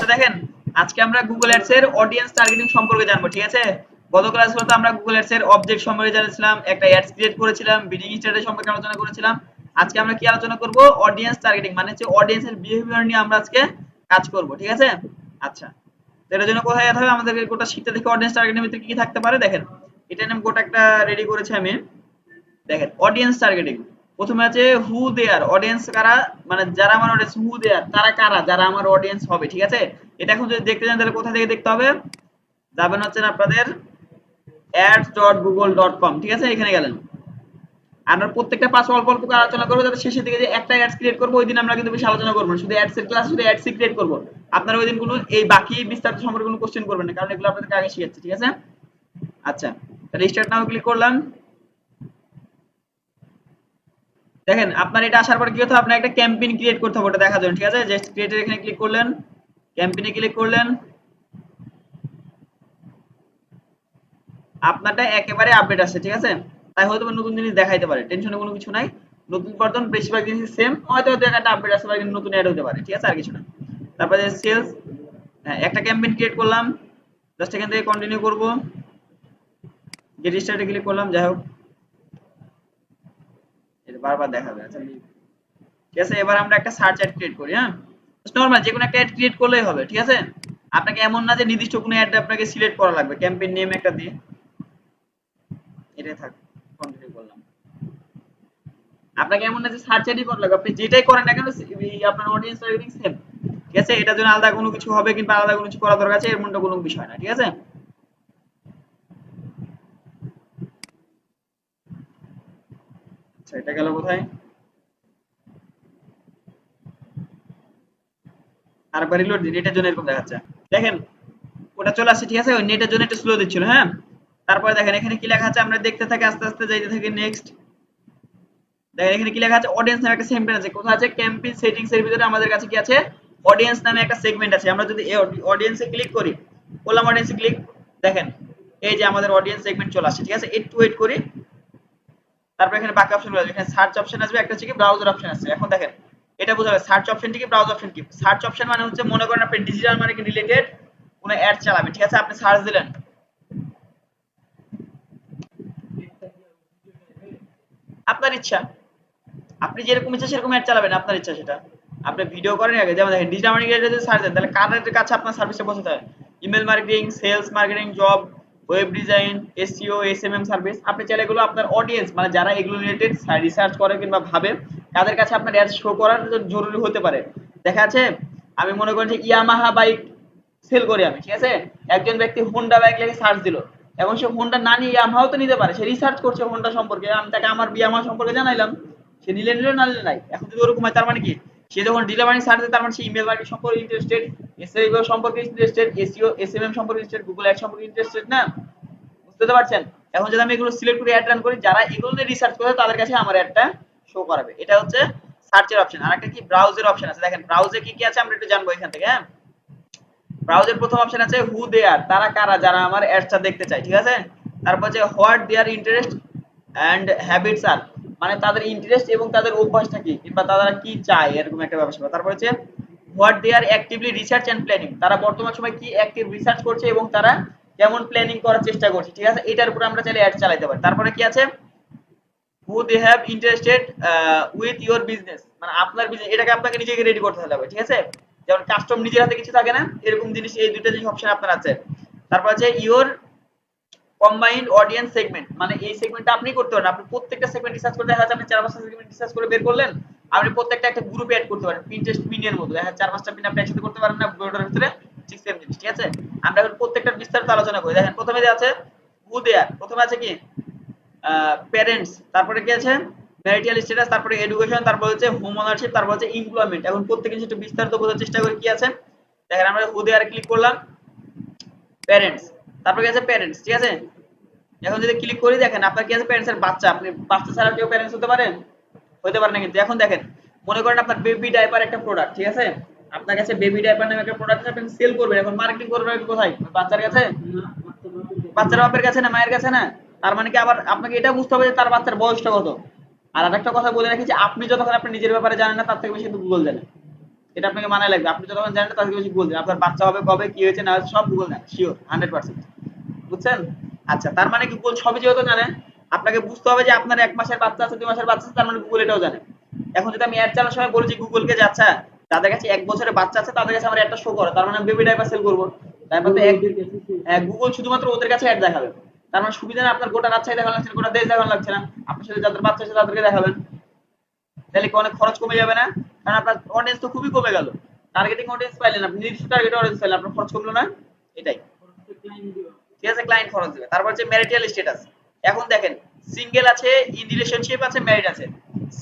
আচ্ছা দেখেন, আজকে আমরা গুগল অ্যাডস এর অডিয়েন্স টার্গেটিং সম্পর্কে জানবো, ঠিক আছে? গত ক্লাসগুলোতে আমরা গুগল অ্যাডস এর অবজেক্ট সম্পর্কে জানছিলাম, একটা অ্যাডস ক্রিয়েট করেছিলাম, বিডিং স্ট্র্যাটেজি সম্পর্কে আলোচনা করেছিলাম। আজকে আমরা কি আলোচনা করব? অডিয়েন্স টার্গেটিং, মানে হচ্ছে অডিয়েন্সের বিহেভিয়ার নিয়ে আমরা আজকে কাজ করব, ঠিক আছে? আচ্ছা, তো এর জন্য কোথায় যেতে হবে? আমাদেরকে গোটা শিখতে থেকে অডিয়েন্স টার্গেটিং এর ভিতরে কি কি থাকতে পারে দেখেন। এটা নিয়ে গোটা একটা রেডি করেছি আমি। দেখেন, অডিয়েন্স টার্গেটিং প্রথমে আছে হু দে আর, অডিয়েন্স কারা, মানে যারা আমার অডিয়েন্স, হু দে আর তারা কারা, যারা আমার অডিয়েন্স হবে, ঠিক আছে? এটা এখন যদি দেখতে চান তাহলে কোথা থেকে দেখতে হবে? যাবেন হচ্ছে আপনাদের ads.google.com, ঠিক আছে? এখানে গেলেন, আমরা প্রত্যেকটা পাঁচ অল্প অল্প করে আলোচনা করবো, যাতে শেষের দিকে যে একটা অ্যাডস ক্রিয়েট করবো ওই দিন আমরা কিন্তু বেশি আলোচনা করবো না, শুধু অ্যাডস এর ক্লাস, শুধু অ্যাডস ক্রিয়েট করবো। আপনারা ওই দিন কোনো এই বাকি বিস্তারিত সম্পর্কে কোনো কোশ্চেন করবেন না, কারণ এগুলো আপনাদেরকে আগে শিখাচ্ছি, ঠিক আছে? আচ্ছা, তাহলে স্টার্ট নাও ক্লিক করলাম। দেখেন, আপনার এটা আসার পর কি হতে হবে? আপনার একটা ক্যাম্পেইন ক্রিয়েট করতে হবে ওটা দেখার জন্য, ঠিক আছে? জাস্ট ক্রিয়েটের এখানে ক্লিক করলেন, ক্যাম্পেইনে ক্লিক করলেন, আপনারটা একেবারে আপডেট আছে, ঠিক আছে? তাই হয়তো নতুন জিনিস দেখাইতে পারে, টেনশনের কোনো কিছু নাই। নতুন বর্তন বেশিরভাগ জিনিস সেম, হয়তো একটা আপডেট আসতে পারে, কিন্তু নতুন অ্যাড হতে পারে, ঠিক আছে? আর কিছু না। তারপরে সেলস, হ্যাঁ একটা ক্যাম্পেইন ক্রিয়েট করলাম, জাস্ট এখান থেকে কন্টিনিউ করব, গেট স্টার্টে ক্লিক করলাম। যাই হোক, এটা বারবার দেখাবে। আচ্ছা ঠিক আছে, এবার আমরা একটা সার্চ অ্যাড ক্রিয়েট করি। হ্যাঁ, নরমাল যে কোনো একটা অ্যাড ক্রিয়েট করলেই হবে, ঠিক আছে? আপনাকে এমন না যে নির্দিষ্ট কোনো অ্যাড আপনাকে সিলেক্ট করা লাগবে, ক্যাম্পেইন নেম একটা দিয়ে এটাই থাক, কন্টিনিউ করলাম। আপনাকে এমন না যে সার্চ অ্যাডই করা লাগবে, আপনি যেটাই করেন না কেন আপনার অডিয়েন্স টার্গেটিং সেম, ঠিক আছে? এটার জন্য আলাদা কোনো কিছু হবে কিংবা আলাদা কোনো কিছু করা দরকার আছে এমনটা কোনো বিষয় না, ঠিক আছে? আচ্ছা, এটা গেল কোথায়? আরেকবার রিলোড দিন, এটার জন্য এরকম দেখাচ্ছে। দেখেন, ওটা চলে আসছে, ঠিক আছে? ওই নেটের জন্য একটু স্লো দিচ্ছিল। হ্যাঁ, তারপরে দেখেন এখানে কি লেখা আছে, আমরা দেখতে থাকি, আস্তে আস্তে যাইতে থাকি। নেক্সট দেখেন এখানে কি লেখা আছে, অডিয়েন্স নামে একটা সেগমেন্ট আছে। কোথায় আছে? ক্যাম্পেইন সেটিংস এর ভিতরে আমাদের কাছে কি আছে? অডিয়েন্স নামে একটা সেগমেন্ট আছে। আমরা যদি এই অডিয়েন্সে ক্লিক করি, করলাম অডিয়েন্সে ক্লিক, দেখেন এই যে আমাদের অডিয়েন্স সেগমেন্ট চলে আসছে, ঠিক আছে? একটু ওয়েট করি, তারপর এখানে বাকি অপশন আসবে, এখানে সার্চ অপশন আসবে, একটা হচ্ছে কি ব্রাউজার অপশন আছে। এখন দেখেন এটা বোঝা যাবে সার্চ অপশনটি কি, ব্রাউজার অপশন কি। সার্চ অপশন মানে হচ্ছে, মনে করেন আপনি ডিজিটাল মার্কেটিং রিলেটেড কোনো অ্যাড চালাবেন, ঠিক আছে? আপনি সার্চ দিলেন, আপনার ইচ্ছা, আপনি যেরকম ইচ্ছা সেরকম অ্যাড চালাবেন, আপনার ইচ্ছা সেটা। আপনি ভিডিও করেন আগে, যেমন দেখেন ডিজিটাল মার্কেটিং যদি সার্চ দেন তাহলে কার কাছে আপনার সার্ভিসটা পৌঁছাতে হয়? Email marketing, sales marketing, job, web design, SEO, SMM service. আপনি চাইলে এগুলো আপনার অডিয়েন্স, মানে যারা এগুলো রিলেটেড রিসার্চ করে কিংবা ভাবে, তাদের কাছে আপনার অ্যাড শো করার জরুরি হতে পারে। দেখা যাচ্ছে আমি মনে করি যে ইয়ামাহা বাইক সেল করি আমি, ঠিক আছে? একজন ব্যক্তি হোন্ডা বাইক লিখে সার্চ দিল, এবং সে হোন্ডা না নিয়ে ইয়ামাহাও তো নিতে পারে, সে রিসার্চ করছে হোন্ডা সম্পর্কে, আমি তাকে আমার ইয়ামাহা সম্পর্কে জানাইলাম, সে নিলে নিল, না নিলে নাই। এখন যদি ওরকম হয় তার মানে কি, সে যখন ডিলার মার্কেটিং সার্চ দেয় তার মানে সে ইমেল মার্কেটিং সম্পর্কে ইন্টারেস্টেড, এসইও সম্পর্কে ইন্টারেস্টেড, এসইও এসএমএম সম্পর্কে ইন্টারেস্টেড, গুগল অ্যাড সম্পর্কে ইন্টারেস্টেড, না? বুঝতে পারছেন? এখন যদি আমি এগুলো সিলেক্ট করে অ্যাড রান করি, যারা এগুলো নিয়ে রিসার্চ করে তাদের কাছে আমার অ্যাডটা শো করাবে। এটা হচ্ছে সার্চের অপশন। আর একটা কি, ব্রাউজের অপশন আছে। দেখেন ব্রাউজে কি কি আছে আমরা একটু জানবো এখান থেকে। হ্যাঁ, ব্রাউজের প্রথম অপশন আছে হু দে আর, তারা কারা, যারা আমার অ্যাডসটা দেখতে চায়, ঠিক আছে? তারপর হচ্ছে what their interest and habits are, মানে তাদের ইন্টারেস্ট এবং তাদের অভ্যাসটা কি, কিংবা তারা কি চায়, এরকম একটা ব্যাপার। তারপর হচ্ছে what they are actively research and planning, তারা বর্তমান সময় কি অ্যাক্টিভ রিসার্চ করছে এবং তারা কেমন প্ল্যানিং করার চেষ্টা করছে, ঠিক আছে? এটার উপর আমরা চাইলে অ্যাড চালাতে পারি। তারপরে কি আছে, who they have interested with your business, মানে আপনার বিজনেস, এটাকে আপনাকে নিজেকে রেডি করতে হবে, ঠিক আছে? যেমন কাস্টম নিজের হাতে কিছু থাকে না, এরকম জিনিস, এই দুইটা জিনিস অপশন আপনার আছে। তারপর আছে ইওর কম্বাইন্ড অডিয়েন্স সেগমেন্ট, মানে এই সেগমেন্টটা আপনি করতে পারেন। আপনি প্রত্যেকটা সেগমেন্ট রিসার্চ করে দেখা যাচ্ছে আপনি 4-5টা সেগমেন্ট রিসার্চ করে বের করলেন, আপনি প্রত্যেকটা একটা গ্রুপে অ্যাড করতে পারেন, পিনটেস্ট পিনের মতো। দেখা 4-5টা পিন আপনি একসাথে করতে পারেন না ভিডিওটার ভিতরে, ঠিক সেম জিনিস, ঠিক আছে? আমরা এখন প্রত্যেকটা বিস্তারিত আলোচনা করি। দেখেন প্রথমে যে আছে হু দেয়ার, প্রথমে আছে কি প্যারেন্টস, তারপরে কি আছে ম্যারিটাল স্ট্যাটাস, তারপরে এডুকেশন, তারপর হচ্ছে হোম ওনারশিপ, তারপর হচ্ছে এমপ্লয়মেন্ট। এখন প্রত্যেকটা জিনিস একটু বিস্তারিত বোঝার চেষ্টা করি কি আছে। দেখেন আমরা হু দেয়ার ক্লিক করলাম, প্যারেন্টস, তারপর কি আছে প্যারেন্টস, ঠিক আছে? এখন যদি ক্লিক করি, দেখেন আপনার কি আছে, প্যারেন্টস এর বাচ্চা, আপনি বাচ্চা ছাড়া কেউ প্যারেন্টস হতে পারেন? হতে পারে না কিন্তু। এখন দেখেন, মনে করেন আপনার বেবি ডাইপার একটা প্রোডাক্ট, ঠিক আছে? আপনার কাছে বেবি ডাইপার নামে একটা প্রোডাক্ট আছে, আপনি সেল করবেন, এখন মার্কেটিং করবেন কোথায়? বাচ্চার কাছে, বাচ্চার বাপের কাছে না, মায়ের কাছে না? তার মানে কি, আবার আপনাকে এটা বুঝতে হবে যে তার বাচ্চার বয়সটা কত। আর আরেকটা কথা বলে রাখি যে আপনি যতক্ষণ আপনি নিজের ব্যাপারে জানেন না, তার থেকে বেশি কিন্তু গুগল জানে। এটা আপনাকে মানায় লাগবে। আপনি যতক্ষণ জানেন না তাদেরকে বেশি গুগল দিন। আপনার বাচ্চা হবে কবে, কি হয়েছে না হয়েছে সব গুগল নেন, শিওর 100%। বুঝছেন? আচ্ছা, তার মানে কি গুগল সবই যেহেতু জানে, আপনাকে বুঝতে হবে যে আপনার 1 মাসের বাচ্চা আছে, 2 মাসের বাচ্চা আছে, তার মানে গুগল এটাও জানে। এখন যদি আমি অ্যাড চালানোর সময় বলেছি গুগলকে যে আচ্ছা যাদের কাছে 1 বছরের বাচ্চা আছে তাদের কাছে আমার অ্যাডটা শো করো, তার মানে আমি বেবি ডাইপার সেল করবো। তারপর তো গুগল শুধুমাত্র ওদের কাছে অ্যাড দেখাবে। তার মানে সুবিধা না, আপনার গোটা রাজশাহী দেখানো লাগছে না, গোটা দেশ দেখানো লাগছে না, আপনার সাথে যাদের বাচ্চা আছে তাদেরকে দেখাবেন। তাহলে কি অনেক খরচ কমে যাবে না? কারণ আপনার অডিয়েন্স তো খুবই কমে গেল, টার্গেটিং অডিয়েন্স পাইলেন, আপনি নির্দিষ্ট টার্গেট অডিয়েন্স পাইলেন, আপনার খরচ কমলো না? এটাই। ঠিক আছে, ক্লায়েন্ট খরচ দেবে। তারপর হচ্ছে ম্যারিটাল স্ট্যাটাস। এখন দেখেন, সিঙ্গেল আছে, ইন রিলেশনশিপ আছে, ম্যারিড আছে।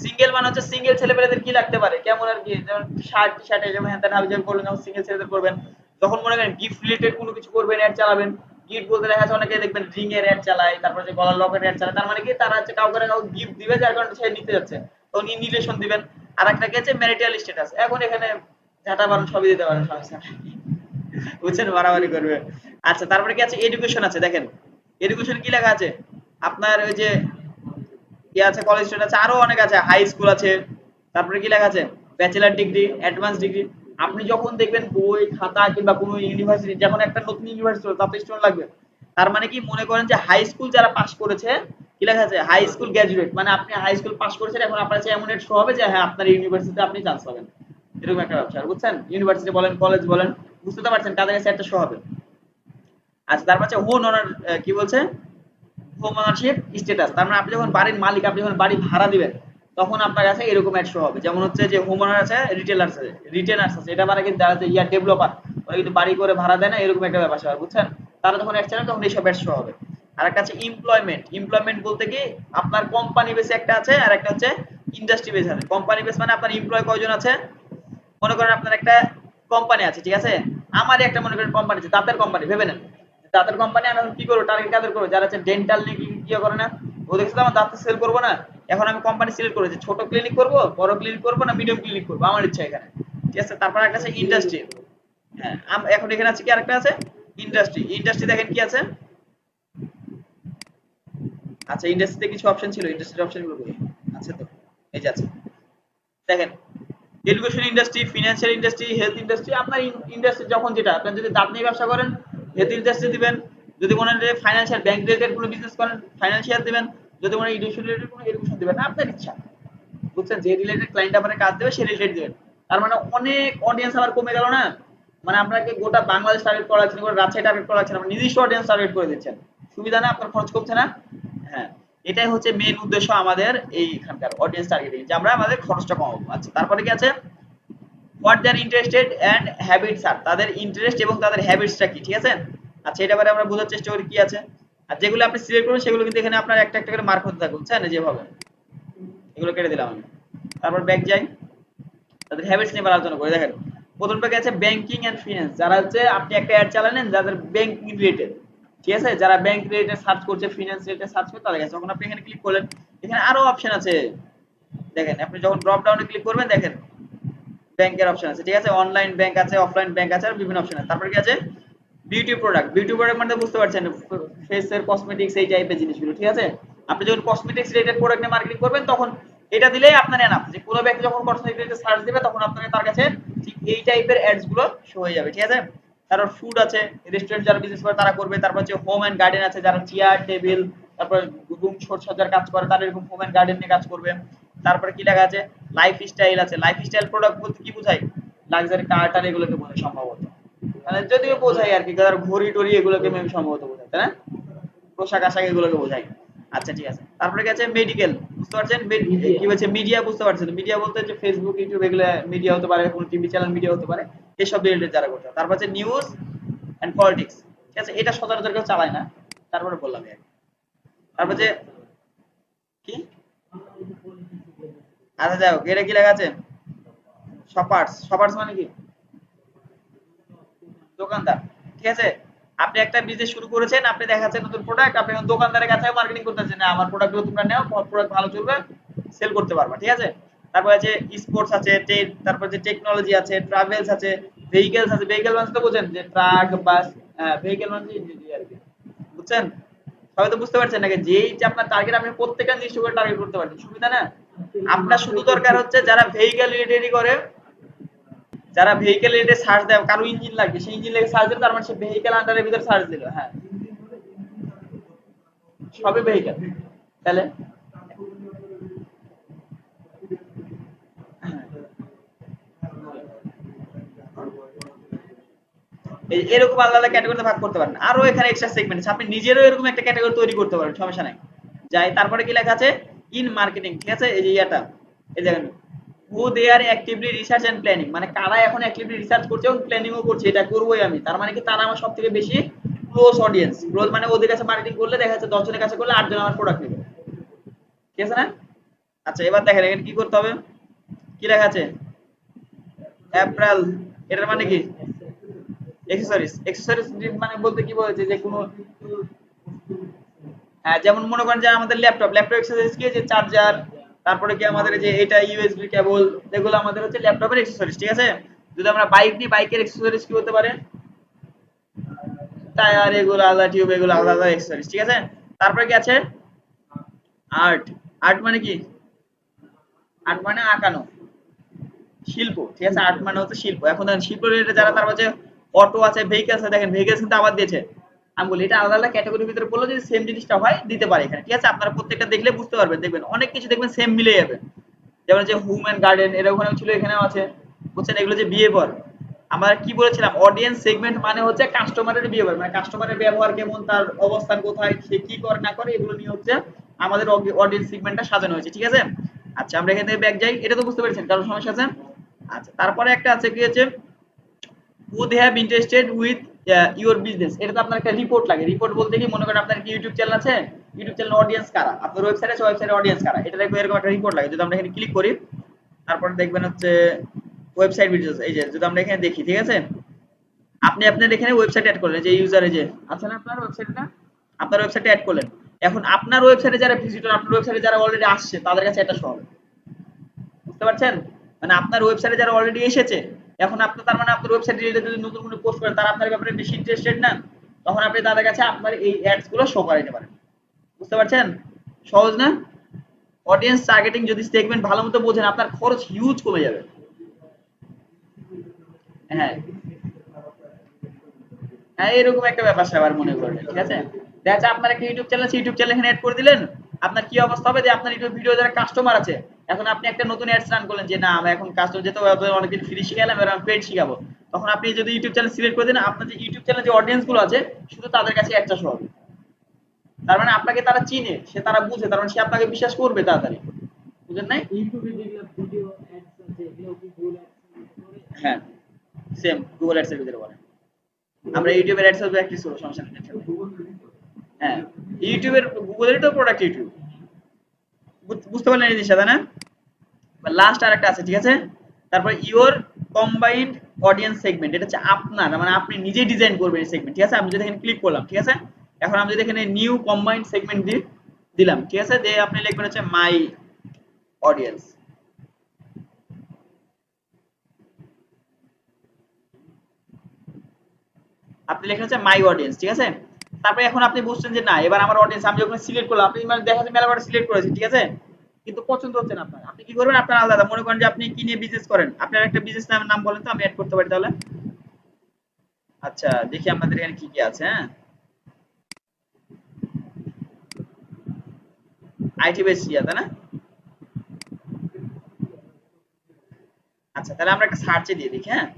সিঙ্গেল মানে হচ্ছে সিঙ্গেল ছেলেপেলেদের কি লাগতে পারে, কেমন আর কি, যেমন শার্ট টি শার্টে যেমন হ্যাঁ হাবি জাবি করলেন, যখন সিঙ্গেল ছেলেদের করবেন, যখন মনে করেন গিফট রিলেটেড কোনো কিছু করবেন, অ্যাড চালাবেন। গিফট বলতে দেখা যাচ্ছে অনেকে দেখবেন রিং এর অ্যাড চালায়, তারপর যে গলার লকেট অ্যাড চালায়, তার মানে কি তারা হচ্ছে কাউকে না কাউকে গিফট দিবে, যার কারণে সে নিতে যাচ্ছে, তখন ইন রিলেশন দিবেন। আর একটা কি আছে, ম্যারিটাল স্ট্যাটাস। এখন এখানে ঝাঁটা বারণ সবই দিতে পারেন, সমস্যা নাই। বুঝছেন, মারামারি করবে। আচ্ছা, তারপরে কি আছে, এডুকেশন আছে। দেখেন এডুকেশন কি লেখা আছে, আপনার ওই যে কি আছে, কলেজ স্টুডেন্ট আছে, আরো অনেক আছে, হাই স্কুল আছে। তারপরে কি লেখা আছে, ব্যাচেলার ডিগ্রি, অ্যাডভান্স ডিগ্রি। আপনি যখন দেখবেন বই খাতা কিংবা কোনো ইউনিভার্সিটি, যখন একটা নতুন ইউনিভার্সিটি হলো তাতে স্টুডেন্ট লাগবে, তার মানে কি মনে করেন যে হাই স্কুল যারা পাস করেছে, কি লেখা আছে, হাই স্কুল গ্র্যাজুয়েট, মানে আপনি হাই স্কুল পাস করেছেন, এখন আপনার কাছে এমন একটা শো হবে যে হ্যাঁ আপনার ইউনিভার্সিটিতে আপনি চান্স পাবেন। এরকম একটা ব্যবসা, বুঝছেন? ইউনিভার্সিটি বলেন, কলেজ বলেন, বুঝতে তো পারছেন কাদের কাছে একটা শো হবে। আচ্ছা, তারপর হচ্ছে হোম ওনার, কি বলছে, হোম ওনারশিপ স্ট্যাটাস। তার মানে আপনি যখন বাড়ির মালিক, আপনি যখন বাড়ি ভাড়া দিবেন, তখন আপনার কাছে এরকম অ্যাড শো হবে। যেমন হচ্ছে যে হোম ওনার আছে, রিটেলার্স আছে, রিটেনার্স আছে, এটা মানে কিন্তু যারা হচ্ছে ইয়ার ডেভেলপার, ওরা কিন্তু বাড়ি করে ভাড়া দেয় না, এরকম একটা ব্যাপার স্যাপার, বুঝছেন? তারা যখন অ্যাড চালান তখন এইসব অ্যাড শো হবে। আর একটা আছে এমপ্লয়মেন্ট। এমপ্লয়মেন্ট বলতে কি, আপনার কোম্পানি বেসে একটা আছে, আর একটা হচ্ছে ইন্ডাস্ট্রি বেস আছে। কোম্পানি বেস মানে আপনার এমপ্লয় কয়জন আছে, মনে করেন আপনার একটা কোম্পানি আছে, ঠিক আছে, আমারই একটা মনে করেন কোম্পানি আছে, দাঁতের কোম্পানি ভেবে নেন। দাঁতের কোম্পানি, আমি এখন কি করবো, টার্গেট কাদের করবো, যারা হচ্ছে ডেন্টাল নিয়ে কি করে না, ও দেখছে তো আমার দাঁত সেল করবো না, এখন আমি কোম্পানি সিলেক্ট করেছি, ছোট ক্লিনিক করবো, বড় ক্লিনিক করবো না মিডিয়াম ক্লিনিক করবো, আমার ইচ্ছা এখানে। ঠিক আছে, তারপর একটা আছে ইন্ডাস্ট্রি। হ্যাঁ, এখন এখানে আছে কি, আরেকটা আছে ইন্ডাস্ট্রি। ইন্ডাস্ট্রি দেখেন কি আছে, আচ্ছা ইন্ডাস্ট্রিতে কিছু অপশন ছিল, ইন্ডাস্ট্রির অপশন গুলো কই? আছে তো, এই যে আছে, দেখেন education industry, financial industry, health industry. আপনার ইন্ডাস্ট্রি যখন যেটা, আপনার যদি দাঁত নিয়ে ব্যবসা করেন হেলথ ইন্ডাস্ট্রি দিবেন, যদি মনে হয় ফাইন্যান্সিয়াল ব্যাংক রিলেটেড কোনো বিজনেস করেন ফাইন্যান্সিয়াল দিবেন, যদি মনে হয় এডুকেশন রিলেটেড কোনো এডুকেশন দিবেন, আপনার ইচ্ছা। বুঝছেন, যে রিলেটেড ক্লায়েন্ট আপনার কাজ দেবে সে রিলেটেড দিবেন। তার মানে অনেক অডিয়েন্স আবার কমে গেল না, মানে আপনাকে গোটা বাংলাদেশ টার্গেট করা লাগছে না, গোটা রাজশাহী টার্গেট করা লাগছে না, আপনি নিজস্ব অডিয়েন্স টার্গেট করে দিচ্ছেন। সুবিধা না, আপনার খরচ কমছে না? হ্যাঁ, এটাই হচ্ছে মেন উদ্দেশ্য আমাদের এইখানকার অডিয়েন্স টার্গেটিং, যে আমরা আমাদের খরচটা কমাবো। আচ্ছা, তারপরে কি আছে, what they are interested and habits are, তাদের ইন্টারেস্ট এবং তাদের হ্যাবিটসটা কি, ঠিক আছে? আচ্ছা, এটা বারে আমরা বোঝার চেষ্টা করি কি আছে। আর যেগুলো আপনি সিলেক্ট করবেন সেগুলো কিন্তু এখানে আপনার একটা একটা করে মার্ক হতে থাকবে, বুঝছেন, যেভাবে এগুলো কেটে দিলাম আমি। তারপর ব্যাক যাই, তাদের হ্যাবিটস নিয়ে আলোচনা করি। দেখেন প্রথম ব্যাকে আছে ব্যাংকিং এন্ড ফিনান্স, যারা হচ্ছে আপনি একটা অ্যাড চালালেন যাদের ব্যাংকিং রিলেটেড, ঠিক আছে, যারা ব্যাংক রিলেটেড সার্চ করছে, ফিনান্স রিলেটেড সার্চ করছে, তাদের কাছে যখন আপনি এখানে ক্লিক করলেন, এখানে আরো অপশন আছে। দেখেন আপনি যখন ড্রপ ডাউনে ক্লিক করবেন, দেখেন ব্যাংকের অপশন আছে, ঠিক আছে, অনলাইন ব্যাংক আছে, অফলাইন ব্যাংক আছে, আর বিভিন্ন অপশন আছে। তারপরে কি আছে, বিউটি প্রোডাক্ট। বিউটি প্রোডাক্ট মানে বুঝতে পারছেন, ফেসের কসমেটিক্স এই টাইপের জিনিসগুলো, ঠিক আছে। আপনি যখন কসমেটিক্স রিলেটেড প্রোডাক্ট নিয়ে মার্কেটিং করবেন, তখন এটা দিলেই আপনার এনাফ, যে কোনো ব্যক্তি যখন কসমেটিক্স রিলেটেড সার্চ দিবে তখন আপনার তার কাছে ঠিক এই টাইপের অ্যাডস গুলো শো হয়ে যাবে, ঠিক আছে। তারপর ফুড আছে, রেস্টুরেন্ট যারা বিজনেস করে তারা করবে। তারপর হচ্ছে হোম এন্ড গার্ডেন আছে, যারা চেয়ার টেবিল, তারপর রুম সজ্জার কাজ করে তারা এরকম হোম এন্ড গার্ডেন নিয়ে কাজ করবে। তারপরে কি লেখা আছে, লাইফস্টাইল আছে। লাইফস্টাইল প্রোডাক্ট বলতে কি বোঝায়, লাক্সারি কার টার এগুলোকে বোঝায় সম্ভবত, মানে যদিও বোঝাই আর কি, কারণ ঘড়ি টড়ি এগুলোকে মেবি সম্ভবত বোঝায়, তাই না, পোশাক আশাক এগুলোকে বোঝায়। আচ্ছা, ঠিক আছে। তারপরে কি আছে, মেডিকেল, বুঝতে পারছেন, কি বলছে, মিডিয়া, বুঝতে পারছেন, মিডিয়া বলতে যে ফেসবুক ইউটিউব এগুলো মিডিয়া হতে পারে, কোনো টিভি চ্যানেল মিডিয়া হতে পারে, এসব রিলেটেড যারা করতে। তারপর হচ্ছে নিউজ এন্ড পলিটিক্স, ঠিক আছে, এটা সচরাচর কেউ চালায় না, তারপরে বললাম আর কি। তারপর যে কি, আচ্ছা যাই হোক, এটা কি লেখা আছে, শপার্স। শপার্স মানে কি, দোকানদার, ঠিক আছে। আপনি একটা বিজনেস শুরু করেছেন, আপনি দেখাচ্ছেন নতুন প্রোডাক্ট, আপনি এখন দোকানদারের কাছে মার্কেটিং করতেছেন, না আমার প্রোডাক্টগুলো তোমরা নাও, প্রোডাক্ট ভালো চলবে, সেল করতে পারবা, ঠিক আছে। তারপর আছে স্পোর্টস আছে, তারপর যে টেকনোলজি আছে, ট্রাভেলস আছে, ভেহিকলস আছে। ভেহিকল মানে তো বুঝেন, যে ট্রাক বাস, ভেহিকল মানে আর কি, বুঝছেন, সবাই তো বুঝতে পারছেন নাকি, যেই যে আপনার টার্গেট, আপনি প্রত্যেকটা নির্দিষ্ট করে টার্গেট করতে পারছেন, সুবিধা না। আপনার শুধু দরকার হচ্ছে যারা ভেহিকল রিলেটেডই করে, যারা ভেহিকেল রিলেটেড সার্চ দেয়, কারো ইঞ্জিন লাগবে, সেই ইঞ্জিন লেগে সার্চ দিল, তার মানে সে ভেহিকেল আন্ডারের ভিতরে সার্চ দিল। হ্যাঁ, সবই ভেহিকেল। তাহলে এরকম আলাদা আলাদা ক্যাটাগরিতে ভাগ করতে পারেন। আরো এখানে এক্সট্রা সেগমেন্ট আছে, আপনি নিজেরও এরকম একটা ক্যাটাগরি তৈরি করতে পারেন, সমস্যা নাই। যাই, তারপরে কি লেখা আছে, ইন মার্কেটিং, ঠিক আছে, এই যে ইয়াটা, এই দেখেন, হু দে are actively research and planning, মানে কারা এখন অ্যাক্টিভলি রিসার্চ করছে এবং প্ল্যানিংও করছে, এটা করবোই আমি, তার মানে কি তারা আমার সব থেকে বেশি ক্লোজ অডিয়েন্স। ক্লোজ মানে ওদের কাছে মার্কেটিং করলে দেখা যাচ্ছে 10 জনের কাছে করলে 8 জন আমার প্রোডাক্ট নেবে, ঠিক আছে না? আচ্ছা, এবার দেখেন এখানে কি করতে হবে, কি লেখা আছে, অ্যাপ্রাল, এটার মানে কি, অ্যাক্সেসরিজ। অ্যাক্সেসরিজ মানে বলতে কি বলেছে, যে কোনো, হ্যাঁ, যেমন মনে করেন যে আমাদের ল্যাপটপ অ্যাক্সেসরিজ কি, যে চার্জার, তারপরে কি আমাদের যে এটা ইউএসবি কেবল, এগুলো আমাদের হচ্ছে ল্যাপটপের অ্যাক্সেসরিজ, ঠিক আছে। যদি আমরা বাইক নিই, বাইকের অ্যাক্সেসরিজ কি হতে পারে, টায়ার, এগুলো আলাদা, টিউব, এগুলো আলাদা আলাদা অ্যাক্সেসরিজ, ঠিক আছে। তারপরে কি আছে, আর্ট। আর্ট মানে কি, আর্ট মানে আঁকানো, শিল্প, ঠিক আছে। আর্ট মানে হচ্ছে শিল্প। এখন দেখেন শিল্প রিলেটেড যারা, তার হচ্ছে অটো আছে, ভেহিকল আছে, দেখেন ভেহিকলস কিন্তু আবার দিয়েছে। আমি বলি এটা আলাদা আলাদা ক্যাটাগরির ভিতরে পড়লো, যদি সেম জিনিসটা হয় দিতে পারে এখানে, ঠিক আছে। আপনারা প্রত্যেকটা দেখলে বুঝতে পারবেন, দেখবেন অনেক কিছু দেখবেন সেম মিলে যাবে। যেমন যে হোম এন্ড গার্ডেন, এর ওখানেও ছিল, এখানেও আছে, বুঝছেন। এগুলো যে বিহেভিয়ার, আমরা কি বলেছিলাম, অডিয়েন্স সেগমেন্ট মানে হচ্ছে কাস্টমারের বিহেভিয়ার, মানে কাস্টমারের ব্যবহার কেমন, তার অবস্থান কোথায়, সে কি করে না করে, এগুলো নিয়ে হচ্ছে আমাদের অডিয়েন্স সেগমেন্টটা সাজানো হয়েছে, ঠিক আছে। আচ্ছা, আমরা এখান থেকে ব্যাক যাই, এটা তো বুঝতে পেরেছেন, কারণ সমস্যা আছে। আচ্ছা, তারপরে একটা আছে কি হচ্ছে, who they have interested with your business, এটা তো আপনার একটা রিপোর্ট লাগে। রিপোর্ট বলতে কি, মনে করেন আপনার কি ইউটিউব চ্যানেল আছে, ইউটিউব চ্যানেল অডিয়েন্স কারা, আপনার ওয়েবসাইট আছে, ওয়েবসাইটের অডিয়েন্স কারা, এটা এরকম একটা রিপোর্ট লাগে। যদি আমরা এখানে ক্লিক করি, তারপর দেখবেন হচ্ছে ওয়েবসাইট ভিডিওস, এই যে যদি আমরা এখানে দেখি, ঠিক আছে, আপনি আপনার এখানে ওয়েবসাইট অ্যাড করলেন, যে ইউজারে যে আছে না আপনার ওয়েবসাইটটা, আপনার ওয়েবসাইটে অ্যাড করলেন। এখন আপনার ওয়েবসাইটে যারা ভিজিটর, আপনার ওয়েবসাইটে যারা অলরেডি আসছে, তাদের কাছে এটা শো হবে, বুঝতে পারছেন? মানে আপনার ওয়েবসাইটে যারা অলরেডি এসেছে, এখন আপনার, তার মানে আপনার ওয়েবসাইট রিলেটেড যদি নতুন কোনো পোস্ট করেন, তারা আপনার ব্যাপারে বেশি ইন্টারেস্টেড না, তখন আপনি তাদের কাছে আপনার এই অ্যাডস গুলো শো করাইতে পারেন, বুঝতে পারছেন? সহজ না? অডিয়েন্স টার্গেটিং যদি সেগমেন্ট ভালো মতো বোঝেন, আপনার খরচ হিউজ কমে যাবে। হ্যাঁ, হ্যাঁ, এরকম একটা ব্যাপার স্যাপার মনে করেন, ঠিক আছে। দেখা যাচ্ছে আপনার একটা ইউটিউব চ্যানেল আছে, ইউটিউব চ্যানেল এখানে অ্যাড করে দিলেন, আপনার কি অবস্থা হবে, যে আপনার ইউটিউব ভিডিও যারা কাস্টমার আছে, এখন আপনি একটা নতুন অ্যাডস রান করলেন, যে না আমি এখন কাস্টমার, যেহেতু অনেকদিন ফ্রি শিখালাম, এবার আমি পেড শিখাবো, তখন আপনি যদি ইউটিউব চ্যানেল সিলেক্ট করে দেন, আপনার যে ইউটিউব চ্যানেল যে অডিয়েন্স গুলো আছে, শুধু তাদের কাছে অ্যাডটা শো হবে। তার মানে আপনাকে তারা চিনে, সে তারা বুঝে, তার মানে সে আপনাকে বিশ্বাস করবে তাড়াতাড়ি, বুঝেন নাই? হ্যাঁ, সেম গুগল অ্যাডস এর ভিতরে বলে, আমরা ইউটিউবের অ্যাডস প্র্যাকটিস করব, সমস্যা নেই, টেনশন নেই। হ্যাঁ, ইউটিউবের, গুগলেরই তো প্রোডাক্ট ইউটিউব, বুঝতে পারলেন এই জিনিসটা, তাই না? লাস্ট আর একটা আছে, ঠিক আছে। তারপর ইওর কম্বাইন্ড অডিয়েন্স সেগমেন্ট, এটা হচ্ছে আপনার, মানে আপনি নিজে ডিজাইন করবেন এই সেগমেন্ট, ঠিক আছে। আমি যদি এখানে ক্লিক করলাম, ঠিক আছে, এখন আমি যদি এখানে নিউ কম্বাইন্ড সেগমেন্ট দিলাম, ঠিক আছে, দিয়ে আপনি লিখবেন হচ্ছে মাই অডিয়েন্স, আপনি লেখেন হচ্ছে মাই অডিয়েন্স, ঠিক আছে। তারপরে এখন আপনি বুঝছেন যে না, এবার আমার অডিয়েন্স আমি যখন সিলেক্ট করলাম, আপনি মানে দেখা যাচ্ছে মেলাবার সিলেক্ট করেছেন, ঠিক আছে, কিন্তু পছন্দ হচ্ছে না আপনার, আপনি কি করবেন, আপনার আলাদা, মনে করেন যে আপনি কি নিয়ে বিজনেস করেন, আপনার একটা বিজনেস নামের নাম বলেন তো, আমি অ্যাড করতে পারি তাহলে। আচ্ছা, দেখি আপনাদের এখানে কি কি আছে। হ্যাঁ, আইটি বেস ইয়া, তাই না? আচ্ছা, তাহলে আমরা একটা সার্চে দিয়ে দেখি। হ্যাঁ,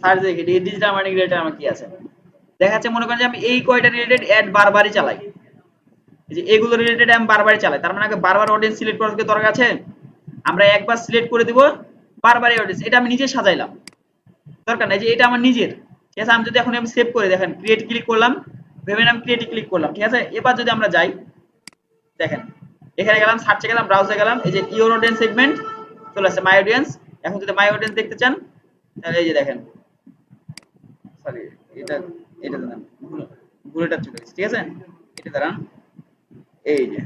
সার্চ দেখি ডিজিটাল মার্কেটিং রিলেটেড আমার কি আছে। দেখা যাচ্ছে মনে করেন যে আমি এই কয়টা রিলেটেড অ্যাড বারবারই চালাই, এই যে এগুলো রিলেটেড আমি বারবারই চালাই, তার মানে আগে বারবার অডিয়েন্স সিলেক্ট করার কি দরকার আছে? আমরা একবার সিলেক্ট করে দিব, বারবারই অডিয়েন্স, এটা আমি নিজে সাজাইলাম, দরকার নাই, যে এটা আমার নিজের, ঠিক আছে। আমি যদি এখন আমি সেভ করে, দেখেন ক্রিয়েট ক্লিক করলাম, ভেবে নাম ক্রিয়েট ক্লিক করলাম, ঠিক আছে। এবার যদি আমরা যাই, দেখেন এখানে গেলাম, সার্চে গেলাম, ব্রাউজে গেলাম, এই যে ইওর অডিয়েন্স সেগমেন্ট চলে আসছে, মাই অডিয়েন্স। এখন যদি মাই অডিয়েন্স দেখতে চান, তাহলে এই যে দেখেন, সরি, এটা এটা দাঁড়ান, ভুলটা চলে গেছে, ঠিক আছে, এটা দাঁড়ান, এই যে,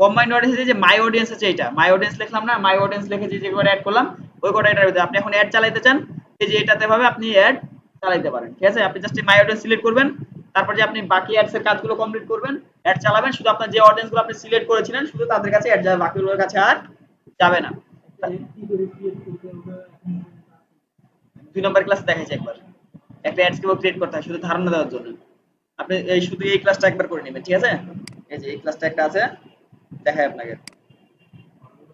কম্বাইন্ড অডিয়েন্স যে মাই অডিয়েন্স আছে, এটা মাই অডিয়েন্স লিখলাম না, মাই অডিয়েন্স লিখে যে করে অ্যাড করলাম ওই কোটা এটার ভিতরে আপনি এখন অ্যাড চালাতে চান, এই যে এটাতে ভাবে আপনি অ্যাড চালাতে পারেন। ঠিক আছে, আপনি জাস্ট মাই অডিয়েন্স সিলেক্ট করবেন, তারপর যে আপনি বাকি অ্যাডস এর কাজগুলো কমপ্লিট করবেন, অ্যাড চালাবেন, শুধু আপনার যে অডিয়েন্স গুলো আপনি সিলেক্ট করেছিলেন শুধু তাদের কাছে অ্যাড যাবে, বাকিগুলোর কাছে আর যাবে না। 2 নম্বর ক্লাসে দেখাইছি একবার একটা অ্যাডস কিভাবে ক্রিয়েট করতে হয়, শুধু ধারণা দেওয়ার জন্য। আপনি এই শুধু এই ক্লাসটা একবার করে নেবেন, ঠিক আছে? এই যে এই ক্লাসটা একটা আছে, দেখাই আপনাকে।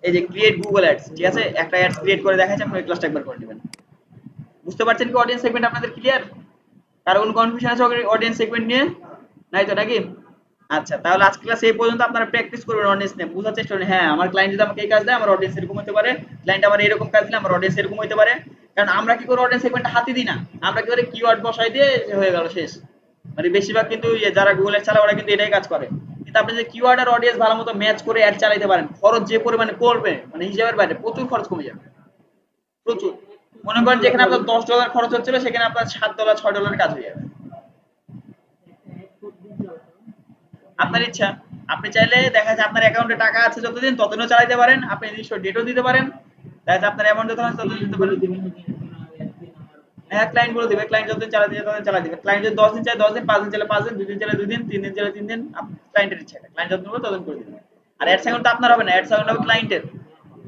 এই যে ক্রিয়েট গুগল অ্যাডস, ঠিক আছে, একটা অ্যাডস ক্রিয়েট করে দেখাচ্ছি, আপনি এই ক্লাসটা একবার করে নেবেন। বুঝতে পারছেন কি অডিয়েন্স সেগমেন্ট আপনাদের ক্লিয়ার? কারো কোনো কনফিউশন আছে অডিয়েন্স সেগমেন্ট নিয়ে? নাই তো নাকি? আচ্ছা, তাহলে আজকে ক্লাস এই পর্যন্ত। আপনারা প্র্যাকটিস করবেন অডিয়েন্স নিয়ে, বোঝার চেষ্টা করুন। হ্যাঁ, আমার ক্লায়েন্ট যদি আমাকে এই কাজ দেয় আমার অডিয়েন্স এরকম হতে পারে, ক্লায়েন্ট আমার এরকম কাজ দিলে আমার অডিয়েন্স এরকম হতে পারে। কারণ আমরা কি করে অডিয়েন্স সেগমেন্ট হাতে দিই না, আমরা কি করে কিওয়ার্ড বসাই দিয়ে হয়ে গেল শেষ। মানে বেশিরভাগ কিন্তু যারা গুগল অ্যাড চালায় ওরা কিন্তু এটাই কাজ করে। কিন্তু আপনি যে কিওয়ার্ড আর অডিয়েন্স ভালো মতো ম্যাচ করে অ্যাড চালাতে পারেন, খরচ যে পরিমাণে পড়বে মানে হিসাবের বাইরে, প্রচুর খরচ কমে যাবে, প্রচুর। মনে করেন যেখানে আপনার $10 খরচ হচ্ছিল সেখানে আপনার $7 $6 কাজ হয়ে যাবে। আপনার ইচ্ছা, আপনি চাইলে দেখা যাচ্ছে আপনার অ্যাকাউন্টে টাকা আছে যতদিন ততদিনও চালাতে পারেন, আপনি নির্দিষ্ট ডেটও দিতে পারেন, দেখা যাচ্ছে আপনার অ্যামাউন্ট যত আছে ততদিন দিতে পারেন। হ্যাঁ, ক্লায়েন্ট বলে দিবে, ক্লায়েন্ট যতদিন চালাতে চায় ততদিন চালাই দিবে। ক্লায়েন্ট যদি 10 দিন চায় 10 দিন, 5 দিন চাইলে 5 দিন, 2 দিন চাইলে 2 দিন, 3 দিন চাইলে 3 দিন, ক্লায়েন্টের ইচ্ছা। ক্লায়েন্ট যতদিন বলবে ততদিন করে দিবেন। আর অ্যাডস অ্যাকাউন্ট তো আপনার হবে না, অ্যাডস অ্যাকাউন্ট হবে ক্লায়েন্টের।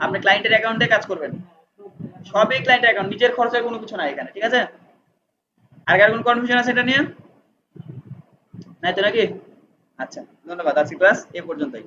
আপনি ক্লায়েন্টের অ্যাকাউন্টে কাজ করবেন, সবই ক্লায়েন্টের অ্যাকাউন্ট, নিজের খরচের কোনো কিছু নাই এখানে, ঠিক আছে? আর কার কোনো কনফিউশন আছে এটা নিয়ে? নাই তো নাকি? আচ্ছা, ধন্যবাদ। আজকে ক্লাস এ পর্যন্তই।